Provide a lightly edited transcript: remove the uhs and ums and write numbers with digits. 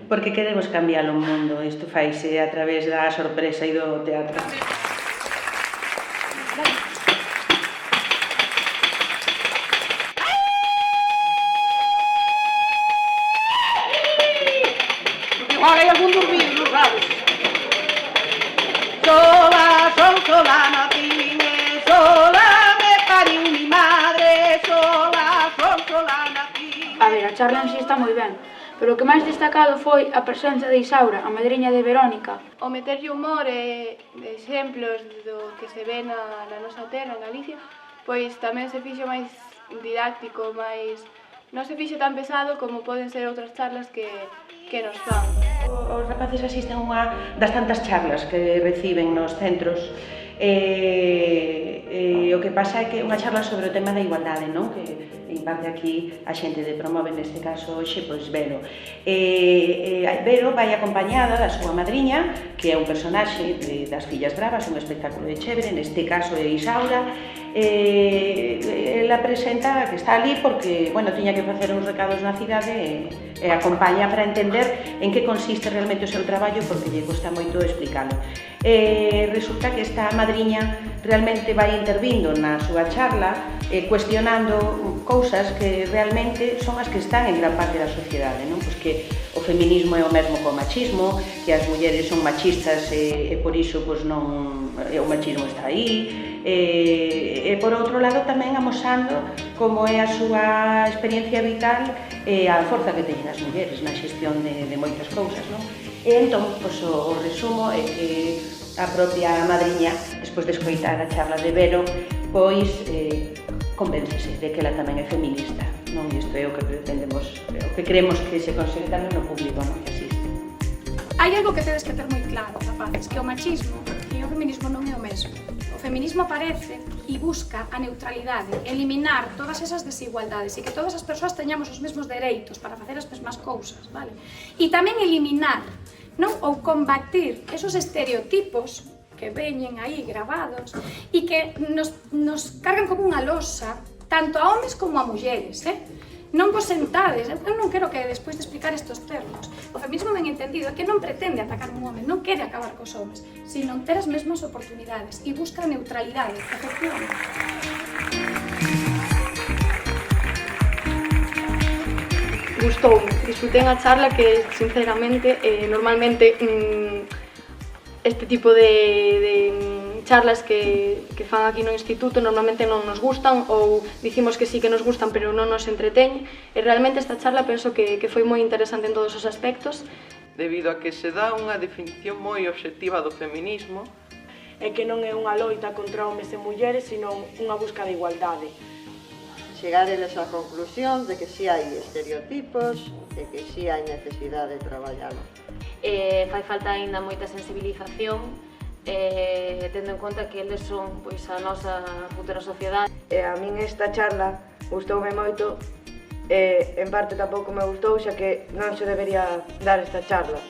porque queremos cambiar o mundo. Isto faise a través da sorpresa e do teatro. Hai algún dormido, non sabes? Sola, sola naciñe, sola me pariu mi madre, sola naciñe. A ver, a charla en si está moi ben, pero o que máis destacado foi a presenza de Isaura, a madriña de Verónica. O meterlle humor e exemplos do que se ve na nosa terra, en Galicia, pois tamén se fixo máis didáctico, máis... non se fixo tan pesado como poden ser outras charlas que nos fan. Os rapaces asisten a unha das tantas charlas que reciben nos centros. O que pasa é que é unha charla sobre o tema da igualdade, non? Que imparte aquí a xente de Promove, neste caso hoxe, pois Vero. Vero vai acompañada da súa madriña, que é un personaxe das Fillas Bravas, un espectáculo de Chévere, neste caso é Isaura. Ela presenta que está ali porque, bueno, tiña que facer uns recados na cidade e acompaña para entender en que consiste realmente o seu traballo, porque lle custa moito explicalo. Resulta que esta madriña realmente vai intervindo na súa charla, cuestionando cousas que realmente son as que están en gran parte da sociedade, non? Pois que o feminismo é o mesmo co machismo, que as mulleres son machistas e por iso pois non, o machismo está aí, e por outro lado tamén amosando como é a súa experiencia vital e a forza que teñen as mulleres na xestión de moitas cousas, non? E entón, pois, o resumo é que a propia madriña, despois de escoitar a charla de Vero, pois convéncese de que ela tamén é feminista, non? Isto é o que pretendemos, o que creemos que se consegue tamén no público, non? Que asiste. Hai algo que tedes que ter moi claro, rapaces, que o machismo e o feminismo non é o mesmo. O feminismo aparece e busca a neutralidade, eliminar todas esas desigualdades e que todas as persoas teñamos os mesmos dereitos para facer as mesmas cousas, vale? E tamén eliminar, non? Ou combatir esos estereotipos que veñen aí gravados e que nos cargan como unha losa tanto a homes como a mulleres, Non vos sentades, eu non quero que despois de explicar estes termos. O feminismo ben entendido é que non pretende atacar un home, non quere acabar cos homes, sino ter as mesmas oportunidades e busca a neutralidade, efectivamente. Gustoume, disfrutei a charla que, sinceramente, normalmente este tipo de charlas que fan aquí no instituto normalmente non nos gustan ou dicimos que sí que nos gustan pero non nos entreteñen e realmente esta charla penso que foi moi interesante en todos os aspectos. Debido a que se dá unha definición moi obxectiva do feminismo É que non é unha loita contra homes e mulleres, sino unha busca de igualdade. Chegar eles á conclusión de que si hai estereotipos e que si hai necesidade de traballalo. Fai falta aínda moita sensibilización, tendo en conta que eles son pois, a nosa futura sociedade. A min esta charla gustoume moito e en parte tampouco me gustou, xa que non se debería dar esta charla.